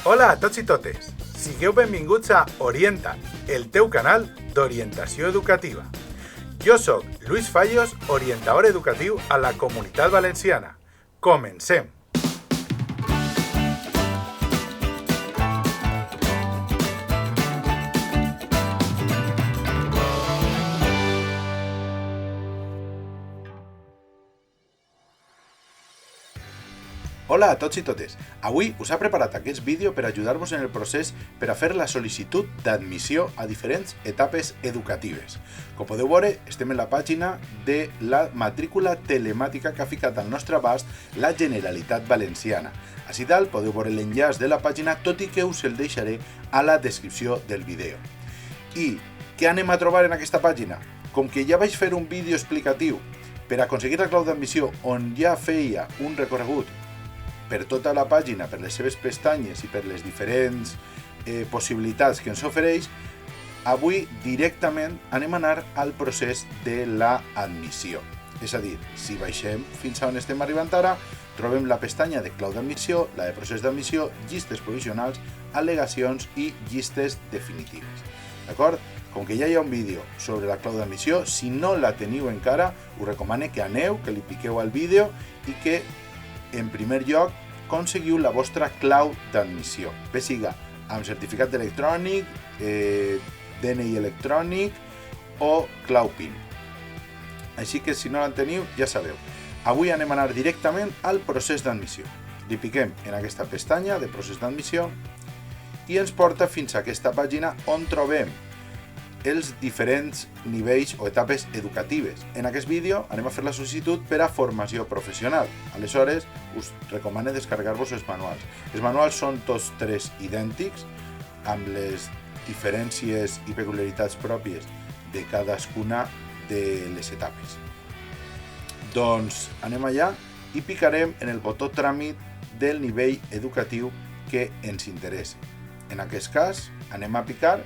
Hola a tots i totes! Sigueu benvinguts a Orienta't, el teu canal d'orientació educativa. Jo sóc Luis Fallos, orientador educatiu a la Comunitat Valenciana. Comencem! Hola a tots i totes! Avui us ha preparat aquest vídeo per ajudar-vos en el procés per a fer la sol·licitud d'admissió a diferents etapes educatives. Com podeu veure, estem en la pàgina de la matrícula telemàtica que ha ficat al nostre abast la Generalitat Valenciana. Així dalt podeu veure l'enllaç de la pàgina, tot i que us el deixaré a la descripció del vídeo. I què anem a trobar en aquesta pàgina? Com que ja vaig fer un vídeo explicatiu per aconseguir la clau d'admissió on ja feia un recorregut per tota la pàgina, per les seves pestanyes i per les diferents possibilitats que ens ofereix, avui directament anem a anar al procés de l'admissió. És a dir, si baixem fins a on estem arribant ara, trobem la pestanya de clau d'admissió, la de procés d'admissió, llistes provisionals, al·legacions i llistes definitives. D'acord? Com que ja hi ha un vídeo sobre la clau d'admissió, si no la teniu encara, us recomano que aneu, que li piqueu al vídeo i que en primer lloc, aconseguiu la vostra clau d'admissió. Bé siga amb certificat electrònic, DNI electrònic o clau PIN. Així que si no la teniu, ja sabeu. Avui anem a anar directament al procés d'admissió. Li piquem en aquesta pestanya de procés d'admissió i ens porta fins a aquesta pàgina on trobem els diferents nivells o etapes educatives. En aquest vídeo anem a fer la sol·licitud per a formació professional. Aleshores, us recomano descarregar-vos els manuals. Els manuals són tots tres idèntics, amb les diferències i peculiaritats pròpies de cadascuna de les etapes. Doncs anem allà i picarem en el botó tràmit del nivell educatiu que ens interessa. En aquest cas, anem a picar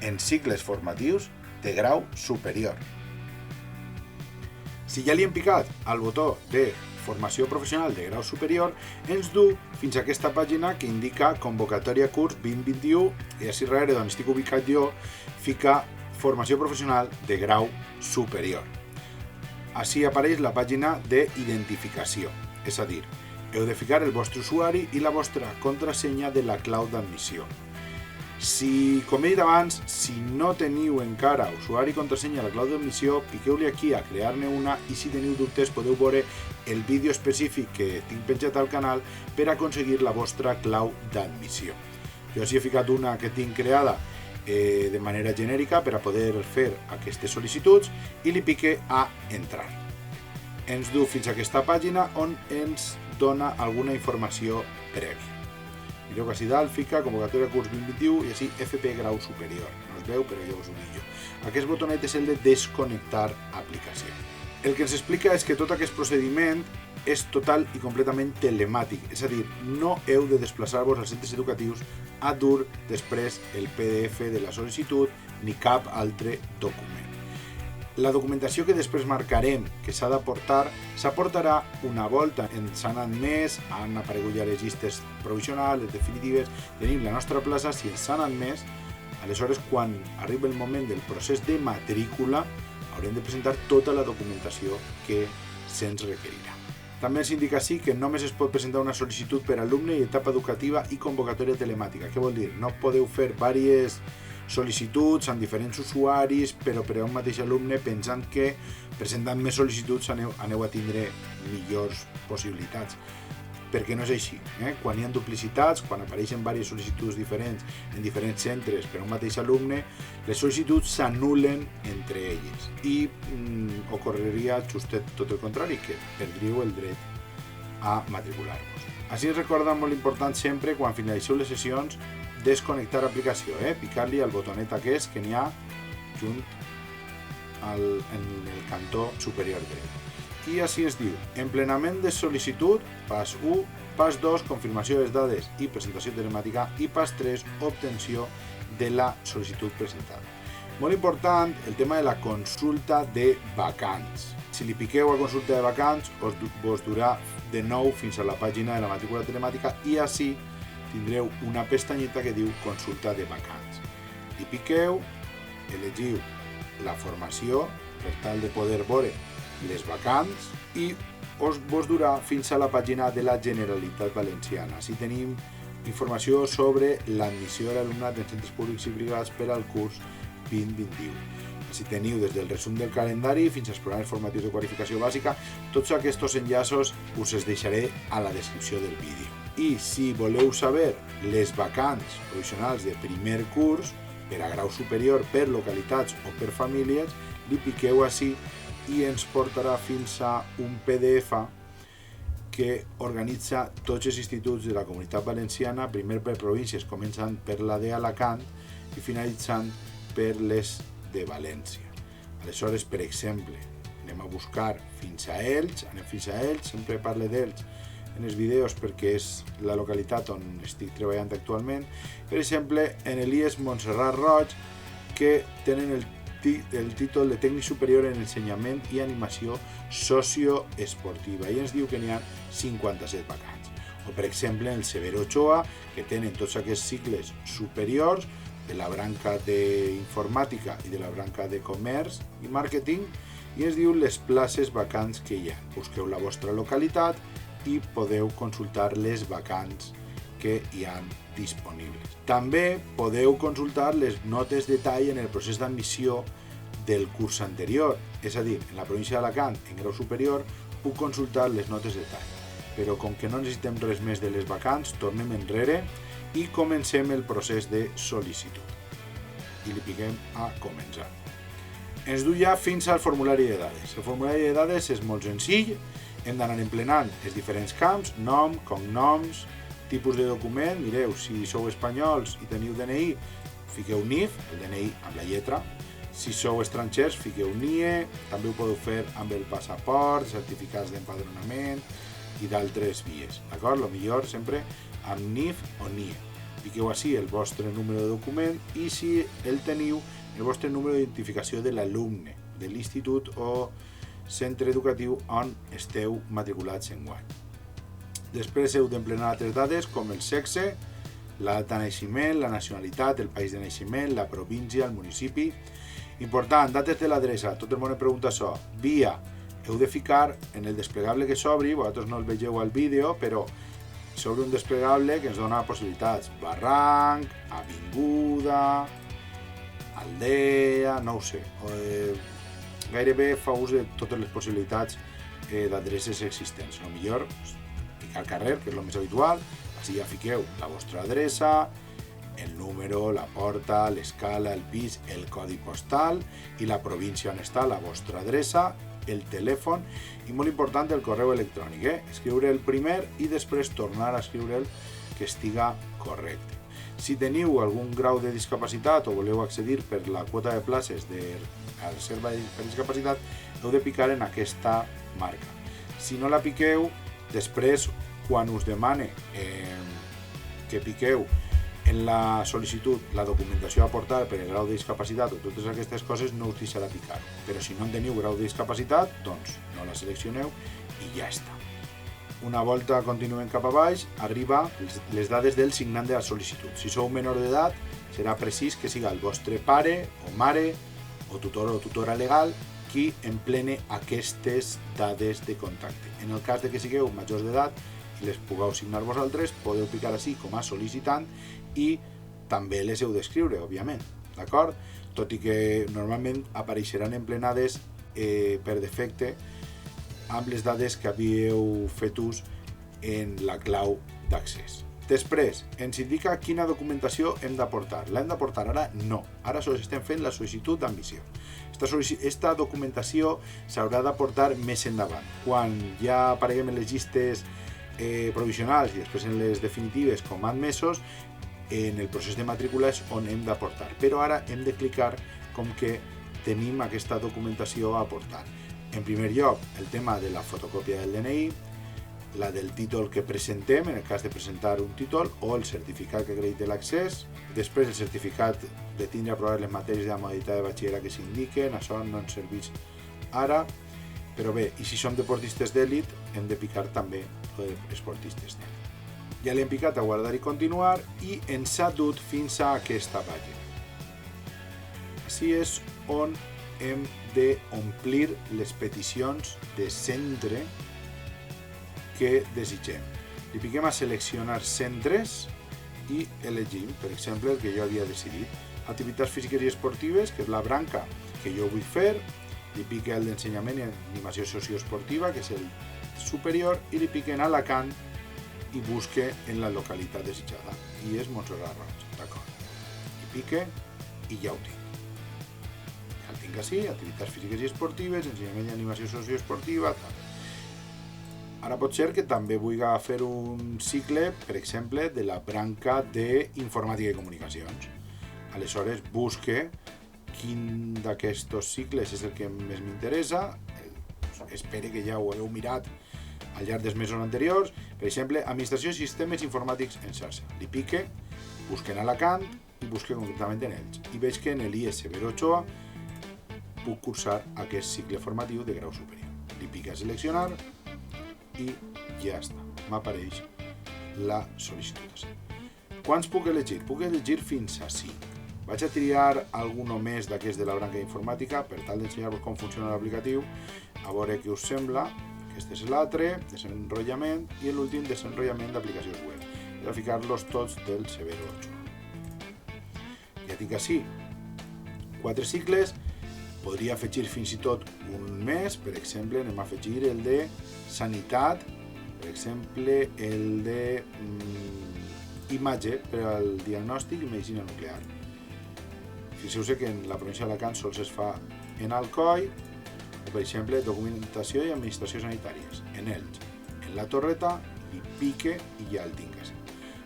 en cicles formatius de grau superior. Si ja li hem picat al botó de formació professional de grau superior, ens du fins a aquesta pàgina que indica convocatòria curs 2021 i així darrere d'on estic ubicat jo, fica formació professional de grau superior. Així apareix la pàgina d'identificació, és a dir, heu de ficar el vostre usuari i la vostra contrasenya de la clau d'admissió. Si, com he dit abans, si no teniu encara usuari i contrasenya a la clau d'admissió, piqueu-li aquí a crear-ne una i si teniu dubtes podeu veure el vídeo específic que tinc penjat al canal per aconseguir la vostra clau d'admissió. Jo així he ficat una que tinc creada de manera genèrica per a poder fer aquestes sol·licituds i li pique a entrar. Ens du fins a aquesta pàgina on ens dona alguna informació prèvia. Mireu que així dalt fica convocatòria curs 2021 i així FP grau superior. No es veu, però jo us ho dic jo. Aquest botonet és el de desconnectar aplicació. El que ens explica és que tot aquest procediment és total i completament telemàtic, és a dir, no heu de desplaçar-vos als centres educatius a dur després el PDF de la sol·licitud ni cap altre document. La documentació que després marcarem que s'ha d'aportar s'aportarà una volta ens han admès, han aparegut ja les llistes provisionals, les definitives, tenim la nostra plaça, si ens han admès, aleshores quan arriba el moment del procés de matrícula haurem de presentar tota la documentació que se'ns requerirà. També ens indica així que només es pot presentar una sol·licitud per alumne i etapa educativa i convocatòria telemàtica. Què vol dir? No podeu fer diverses sol·licituds amb diferents usuaris, però per a un mateix alumne pensant que presentant més sol·licituds aneu a tindre millors possibilitats. Perquè no és així. Quan hi ha duplicitats, quan apareixen diverses sol·licituds diferents en diferents centres per a un mateix alumne, les sol·licituds s'anulen entre elles i ocorreria justet tot el contrari, que perdríeu el dret a matricular-vos. Així recordem molt important sempre, quan finalitzeu les sessions, desconnectar aplicació, picar-li al botonet aquest que n'hi ha junt en el cantó superior dret. I així es diu, emplenament de sol·licitud, pas 1, pas 2, confirmació de les dades i presentació telemàtica i pas 3, obtenció de la sol·licitud presentada. Molt important el tema de la consulta de vacants. Si li piqueu a consulta de vacants, vos durà de nou fins a la pàgina de la matrícula telemàtica i així tindreu una pestanyeta que diu consulta de vacants. Hi piqueu, elegiu la formació per tal de poder veure les vacants i vos durà fins a la pàgina de la Generalitat Valenciana. Així tenim informació sobre l'admissió de l'alumnat en centres públics i privats per al curs 2021. Així teniu des del resum del calendari fins als programes formatius de qualificació bàsica. Tots aquests enllaços us els deixaré a la descripció del vídeo. I si voleu saber les vacants provisionals de primer curs per a grau superior, per localitats o per famílies, li piqueu així i ens portarà fins a un PDF que organitza tots els instituts de la Comunitat Valenciana, primer per províncies, començant per la d'Alacant i finalitzant per les de València. Aleshores, per exemple, anem a buscar fins a Elx, sempre parlo d'Elx en els vídeos perquè és la localitat on estic treballant actualment. Per exemple, en l'IES Montserrat Roig, que tenen el títol de tècnic superior en ensenyament i animació socioesportiva i ens diu que n'hi ha 57 vacants. O per exemple en el Severo Ochoa, que tenen tots aquests cicles superiors de la branca d'informàtica i de la branca de comerç i màrqueting i ens diu les places vacants que hi ha. Busqueu la vostra localitat i podeu consultar les vacants que hi ha disponibles. També podeu consultar les notes de tall en el procés d'admissió del curs anterior, és a dir, en la província d'Alacant, en grau superior, puc consultar les notes de tall. Però com que no necessitem res més de les vacants, tornem enrere i comencem el procés de sol·licitud. I li piquem a començar. Ens du ja fins al formulari de dades. El formulari de dades és molt senzill, hem d'anar emplenant els diferents camps, nom, cognoms, tipus de document. Mireu, si sou espanyols i teniu DNI, fiqueu NIF, el DNI amb la lletra. Si sou estrangers, fiqueu NIE, també ho podeu fer amb el passaport, certificats d'empadronament i d'altres vies. D'acord? El millor sempre amb NIF o NIE. Fiqueu així el vostre número de document i si el teniu, el vostre número d'identificació de l'alumne, de l'institut o centre educatiu on esteu matriculats enguany. Després heu d'emplenar altres dades com el sexe, la data de naixement, la nacionalitat, el país de naixement, la província, el municipi. Important, dates de l'adreça, tot el món em pregunta això. Via, heu de ficar en el desplegable que s'obri, vosaltres no el vegeu al vídeo, però s'obre un desplegable que ens dona possibilitats. Barranc, avinguda, aldea, no ho sé. Gairebé fa ús de totes les possibilitats d'adreces existents. El millor al carrer, que és el més habitual, així ja fiqueu la vostra adreça, el número, la porta, l'escala, el pis, el codi postal i la província on està la vostra adreça, el telèfon i molt important el correu electrònic. Escriure el primer i després tornar a escriure'l que estiga correcte. Si teniu algun grau de discapacitat o voleu accedir per la quota de places de la reserva per discapacitat, heu de picar en aquesta marca. Si no la piqueu, després, quan us demane que piqueu en la sol·licitud la documentació a aportar per el grau de discapacitat o totes aquestes coses, no us deixarà picar. Però si no en teniu grau de discapacitat, doncs no la seleccioneu i ja està. Una volta continuem cap a baix, arriba les dades del signant de la sol·licitud. Si sou menor d'edat, serà precís que siga el vostre pare o mare o tutor o tutora legal qui emplene aquestes dades de contacte. En el cas de que sigueu majors d'edat i les pugueu signar vosaltres, podeu picar així com a sol·licitant i també les heu d'escriure, òbviament. D'acord? Tot i que normalment apareixeran emplenades per defecte amb les dades que havíeu fet ús en la clau d'accés. Després, ens indica quina documentació hem d'aportar. L'hem d'aportar ara? No. Ara sols estem fent la sol·licitud d'admissió. Esta documentació s'haurà d'aportar més endavant. Quan ja apareguem en les llistes provisionals i després en les definitives com admesos, en el procés de matrícula és on hem d'aportar. Però ara hem de clicar com que tenim aquesta documentació a aportar. En primer lloc, el tema de la fotocòpia del DNI, la del títol que presentem, en el cas de presentar un títol, o el certificat que acredite l'accés, després el certificat de tindre aprovat les matèries de la modalitat de batxillerat que s'indiquen, això no ens serveix ara, però bé, i si som deportistes d'èlit, hem de picar també esportistes d'èlit. Ja li hem picat a guardar i continuar i ens ha dut fins a aquesta pàgina. Així és on hem d'omplir les peticions de centre que desitgem. Li piquem a seleccionar centres i elegim, per exemple, el que jo havia decidit. Activitats físiques i esportives, que és la branca que jo vull fer, li pique el d'ensenyament i animació socioesportiva, que és el superior, i li pique en Alacant i busque en la localitat desitjada. I és Montserrat Roig, d'acord. I pique i ja ho tinc. Ja el tinc així, activitats físiques i esportives, ensenyament i animació socioesportiva, tal. Ara pot ser que també vull fer un cicle, per exemple, de la branca d'informàtica i comunicacions. Aleshores, busque quin d'aquests cicles és el que més m'interessa. Espero que ja ho hagueu mirat al llarg dels mesos anteriors. Per exemple, administració i sistemes informàtics en xarxa. Li pique, busque en Alacant i busque concretament en ells. I veig que en l'IS Severo Ochoa puc cursar aquest cicle formatiu de grau superior. Li pique a seleccionar i ja està, m'apareix la sol·licitud. Quants puc elegir? Puc elegir fins a 5. Vaig a triar algun més d'aquests de la branca d'informàtica per tal d'ensenyar-vos com funciona l'aplicatiu, a veure què us sembla. Aquest és l'altre, desenrotllament, i l'últim, desenrotllament d'aplicacions web. He de ficar-los tots del Severo Ochoa. Ja tinc així 4 cicles. Podria afegir fins i tot un més, per exemple, anem a afegir el de sanitat, per exemple, el de imatge per al diagnòstic i medicina nuclear. Fixeu-se que en la província d'Alacant sols es fa en Alcoi, o per exemple, documentació i administració sanitàries, en Elx. En la Torreta li pique i ja el tinc així.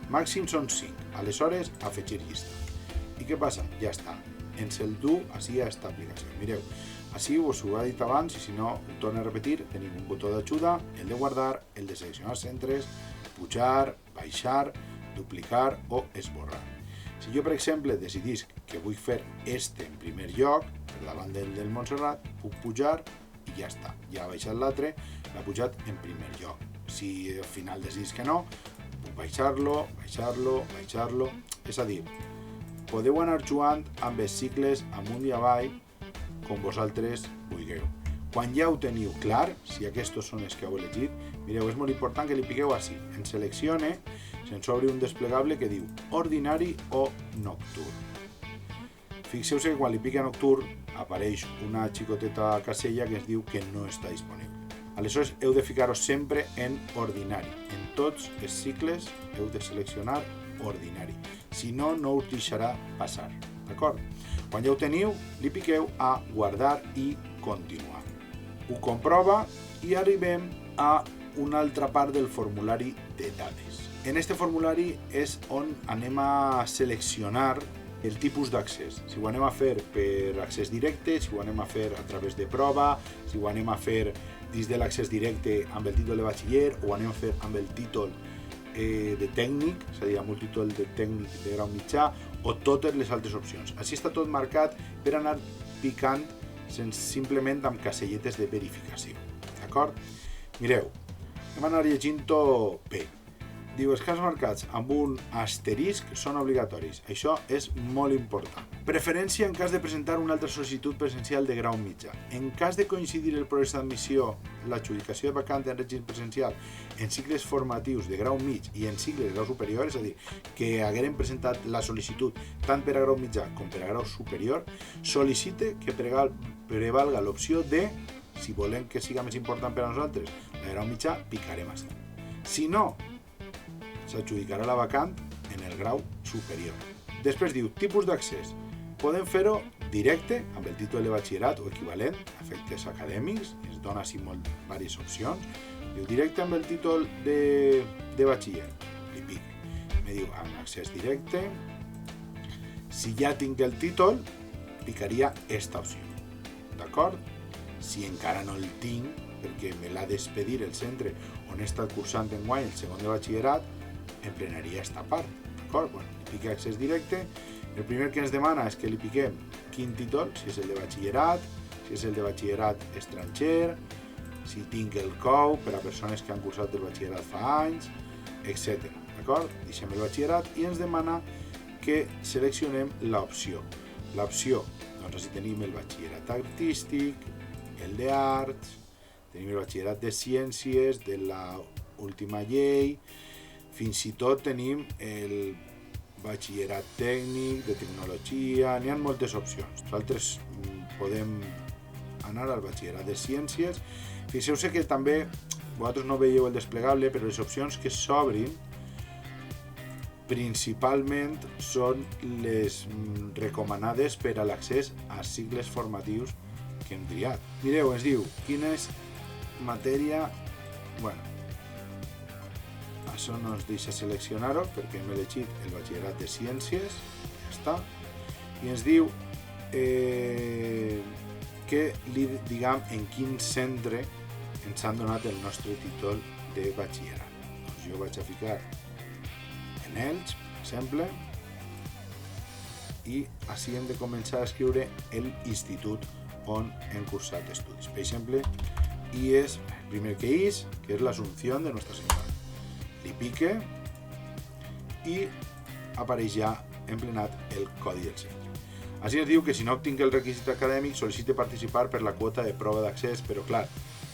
Màxim són 5, aleshores afegir llista. I què passa? Ja està. Ens el du així a aquesta aplicació. Mireu, així us ho he dit abans i si no ho torno a repetir, tenim un botó d'ajuda, el de guardar, el de seleccionar centres, pujar, baixar, duplicar o esborrar. Si jo, per exemple, decidisc que vull fer este en primer lloc, per davant del Montserrat, puc pujar i ja està. Ja ha baixat l'altre, l'ha pujat en primer lloc. Si al final decidis que no, puc baixar-lo, baixar-lo, baixar-lo. És a dir, podeu anar jugant amb els cicles amunt i avall com vosaltres vulgueu. Quan ja ho teniu clar, si aquests són els que heu elegit, mireu, és molt important que li piqueu així. En seleccione, se'ns obre un desplegable que diu ordinari o nocturn. Fixeu-se que quan li pica nocturn apareix una xicoteta casella que ens diu que no està disponible. Aleshores, heu de ficar-vos sempre en ordinari. En tots els cicles heu de seleccionar ordinari. Si no, no us deixarà passar. D'acord? Quan ja ho teniu, li piqueu a guardar i continuar. Ho comprova i arribem a una altra part del formulari de dades. En aquest formulari és on anem a seleccionar el tipus d'accés. Si ho anem a fer per accés directe, si ho anem a fer a través de prova, si ho anem a fer dins de l'accés directe amb el títol de batxiller o ho anem a fer amb el títol de tècnic, és a dir, amb un títol de tècnic de grau mitjà o totes les altres opcions. Així està tot marcat per anar picant simplement amb caselletes de verificació. D'acord? Mireu, hem d'anar llegint-ho bé. Diu, els camps marcats amb un asterisc són obligatoris. Això és molt important. Preferència en cas de presentar una altra sol·licitud presencial de grau mitjà. En cas de coincidir el procés d'admissió, l'adjudicació de vacant en règim presencial en cicles formatius de grau mig i en cicles de grau superior, és a dir, que hagueren presentat la sol·licitud tant per a grau mitjà com per a grau superior, sol·licite que prevalga l'opció de, si volem que siga més important per a nosaltres, la grau mitjà, picarem així. Si no, s'adjudicarà la vacant en el grau superior. Després diu, tipus d'accés. Podem fer-ho directe amb el títol de batxillerat o equivalent a efectes acadèmics, ens dona així diverses opcions. Diu, directe amb el títol de batxiller, li pique. Me diu, amb accés directe. Si ja tinc el títol, picaria esta opció. D'acord? Si encara no el tinc, perquè me l'ha d'expedir el centre on he estat cursant enguany el segon de batxillerat, emplenaria esta part, d'acord? Bueno, li pique accés directe. El primer que ens demana és que li piquem quin títol, si és el de batxillerat, si és el de batxillerat estranger, si tinc el COU per a persones que han cursat el batxillerat fa anys, etc. d'acord? Deixem el batxillerat i ens demana que seleccionem l'opció. L'opció, doncs així tenim el batxillerat artístic, el d'arts, tenim el batxillerat de ciències, de la última llei, fins i tot tenim el batxillerat tècnic, de tecnologia, n'hi ha moltes opcions. Nosaltres podem anar al batxillerat de ciències. Fixeu-se que també, vosaltres no veieu el desplegable, però les opcions que s'obrin principalment són les recomanades per a l'accés a cicles formatius que hem triat. Mireu, ens diu quina és matèria... Bueno, això no ens deixa seleccionar-ho perquè hem elegit el batxillerat de ciències, ja està, i ens diu que li diguem en quin centre ens han donat el nostre títol de batxillerat. Doncs jo vaig a ficar en Elx, per exemple, i així hem de començar a escriure l'institut on hem cursat estudis. Per exemple, i és el primer que és l'Asunción de Nuestra Senyora. Li pique i apareix ja emplenat el codi del centre. Així ens diu que si no obtinc el requisit acadèmic sol·licite participar per la quota de prova d'accés, però clar,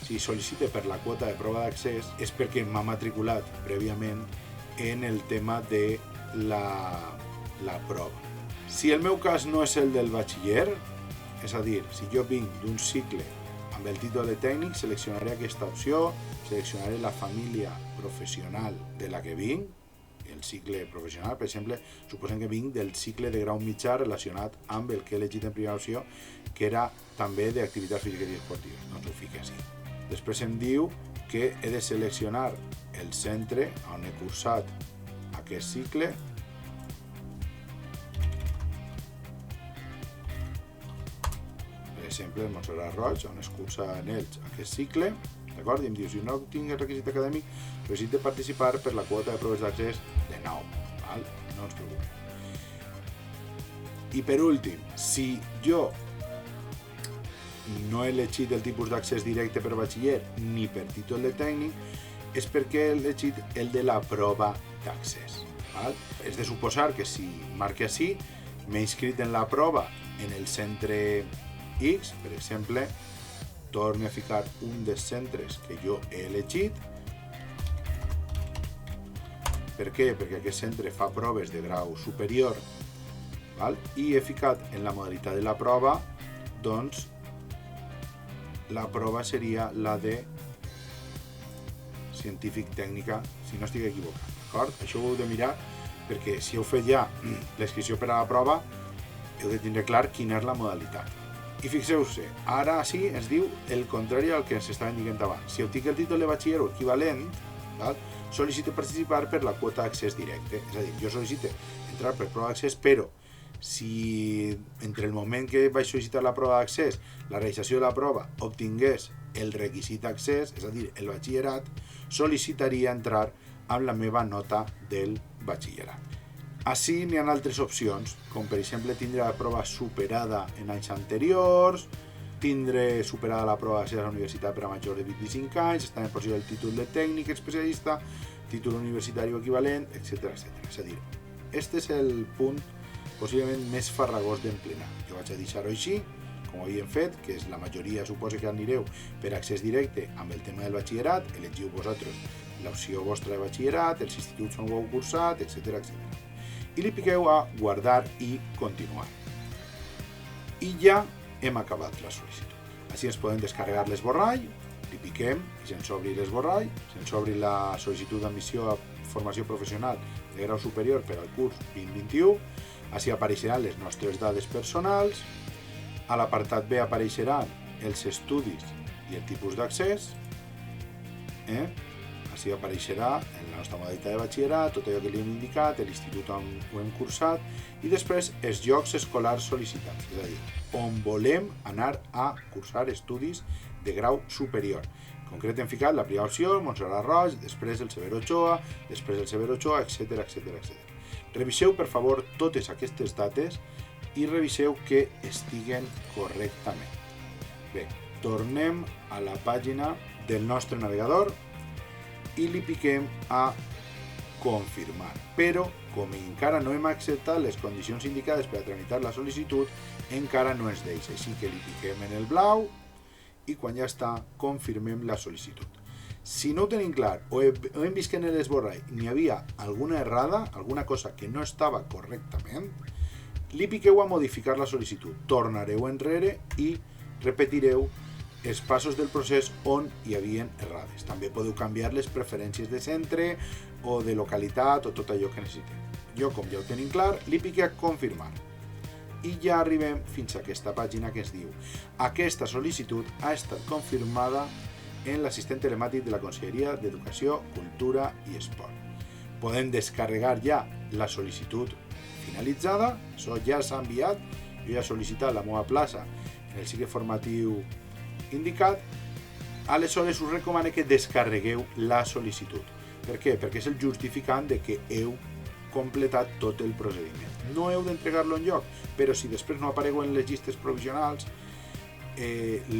si sol·licite per la quota de prova d'accés és perquè m'ha matriculat prèviament en el tema de la prova. Si el meu cas no és el del batxiller, és a dir, si jo vinc d'un cicle amb el títol de tècnic, seleccionaré aquesta opció, seleccionaré la família professional de la que vinc, el cicle professional, per exemple, suposem que vinc del cicle de grau mitjà relacionat amb el que he elegit en primera opció, que era també d'activitats físiques i esportives. Doncs ho fico així. Després em diu que he de seleccionar el centre on he cursat aquest cicle. Per exemple, el Montserrat Roig, on es cursa en ells aquest cicle, d'acord? I em diu, si no tinc el requisit acadèmic, necessito participar per la quota de proves d'accés de 9, val? No ens preocupem. I per últim, si jo no he elegit el tipus d'accés directe per batxiller ni per títol de tècnic, és perquè he elegit el de la prova d'accés. És de suposar que si marque així, m'he inscrit en la prova en el centre X, per exemple, torni a ficar un dels centres que jo he elegit. Per què? Perquè aquest centre fa proves de grau superior, i he ficat en la modalitat de la prova, doncs la prova seria la de científic-tècnica, si no estic equivocat, d'acord? Això ho heu de mirar perquè si heu fet ja l'inscripció per a la prova heu de tindre clar quina és la modalitat. I fixeu-se, ara sí ens diu el contrari al que ens estàvem dient abans. Si obtinc el títol de batxiller o equivalent, sol·licito participar per la quota d'accés directe. És a dir, jo sol·licito entrar per prova d'accés, però si entre el moment que vaig sol·licitar la prova d'accés, la realització de la prova obtingués el requisit d'accés, és a dir, el batxillerat, sol·licitaria entrar amb la meva nota del batxillerat. Així n'hi ha altres opcions, com per exemple tindre la prova superada en anys anteriors, tindre superada la prova d'accés a la universitat per a majors de 25 anys, estar en possessió del títol de tècnic especialista, títol universitari o equivalent, etc. És a dir, aquest és el punt possiblement més farragós d'emplenar. Jo vaig a deixar-ho així, com havíem fet, que és la majoria suposa que anireu per accés directe amb el tema del batxillerat, elegiu vosaltres l'opció vostra de batxillerat, els instituts on ho heu cursat, etc. I li piqueu a guardar i continuar. I ja hem acabat la sol·licitud. Així ens podem descarregar l'esborrall, li piquem i se'ns obri l'esborrall, se'ns obri la sol·licitud d'admissió a formació professional de grau superior per al curs 2021, així apareixeran les nostres dades personals, a l'apartat B apareixeran els estudis i el tipus d'accés, així apareixerà en la nostra modalitat de batxillerat, tot allò que li hem indicat, l'institut on ho hem cursat, i després els llocs escolars sol·licitats, és a dir, on volem anar a cursar estudis de grau superior. En concret hem ficat la primera opció, el Montserrat Roig, després el Severo Ochoa, després el Severo Ochoa, etc. Reviseu, per favor, totes aquestes dates i reviseu que estiguen correctament. Bé, tornem a la pàgina del nostre navegador i li piquem a confirmar. Però, com encara no hem acceptat les condicions indicades per a tramitar la sol·licitud, encara no ens deixa. Així que li piquem en el blau i quan ja està, confirmem la sol·licitud. Si no ho tenim clar o hem vist que en l'esborrall n'hi havia alguna errada, alguna cosa que no estava correctament, li piqueu a modificar la sol·licitud, tornareu enrere i repetireu els passos del procés on hi havia errades. També podeu canviar les preferències de centre o de localitat o tot allò que necessiteu. Jo, com ja ho tenim clar, li piqué a confirmar. I ja arribem fins a aquesta pàgina que ens diu: aquesta sol·licitud ha estat confirmada en l'assistent telemàtic de la Conselleria d'Educació, Cultura i Esport. Podem descarregar ja la sol·licitud finalitzada, això ja s'ha enviat, jo ja he sol·licitat la meva plaça en el cicle formatiu indicat, aleshores us recomano que descarregueu la sol·licitud. Per què? Perquè és el justificant de que heu completat tot el procediment. No heu d'entregar-lo enlloc, però si després no aparegu en les llistes provisionals,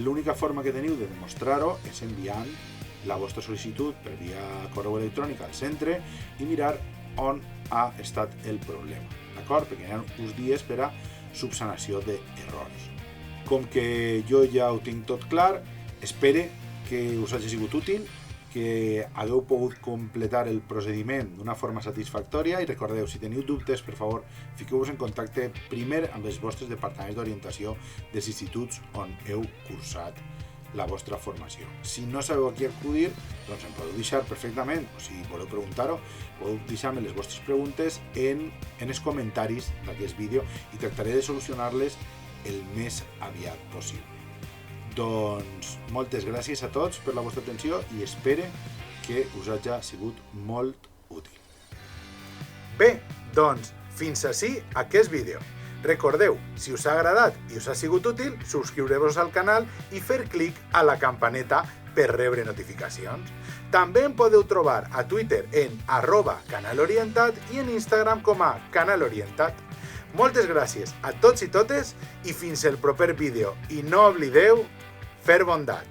l'única forma que teniu de demostrar-ho és enviant la vostra sol·licitud per via correu electrònic al centre i mirar on ha estat el problema, d'acord? Perquè hi ha uns dies per a subsanació d'errors. Com que jo ja ho tinc tot clar, espero que us hagi sigut útil, que hagueu pogut completar el procediment d'una forma satisfactòria i recordeu, si teniu dubtes, per favor, fiqueu-vos en contacte primer amb els vostres departaments d'orientació dels instituts on heu cursat la vostra formació. Si no sabeu a qui acudir, doncs em podeu deixar perfectament, o si voleu preguntar-ho, podeu deixar-me les vostres preguntes en els comentaris d'aquest vídeo i tractaré de solucionar-les el més aviat possible. Doncs moltes gràcies a tots per la vostra atenció i espero que us hagi sigut molt útil. Bé, doncs fins ací aquest vídeo. Recordeu, si us ha agradat i us ha sigut útil, subscriure-vos al canal i fer clic a la campaneta per rebre notificacions. També em podeu trobar a Twitter en @canalorientat i en Instagram com a canalorientat. Moltes gràcies a tots i totes i fins el proper vídeo. I no oblideu fer bondat.